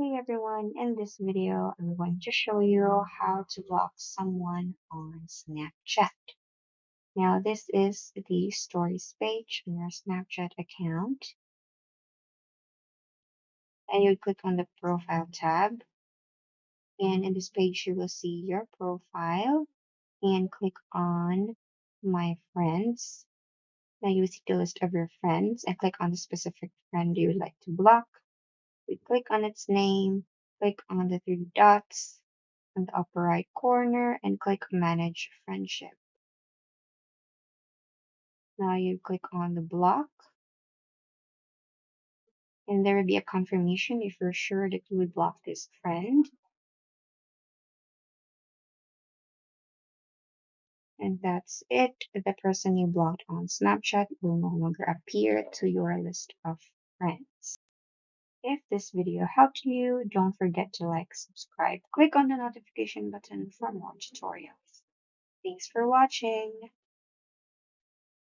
Hey everyone, in this video I'm going to show you how to block someone on Snapchat. Now this is the stories page on your Snapchat account, and you click on the profile tab, and in this page you will see your profile and click on my friends. Now you will see the list of your friends and click on the specific friend you would like to block. You click on its name, click on the three dots in the upper right corner and click Manage Friendship. Now you click on the block, and there will be a confirmation if you're sure that you would block this friend. And that's it. The person you blocked on Snapchat will no longer appear to your list of friends. If this video helped you, don't forget to like, subscribe, click on the notification button for more tutorials. Thanks for watching.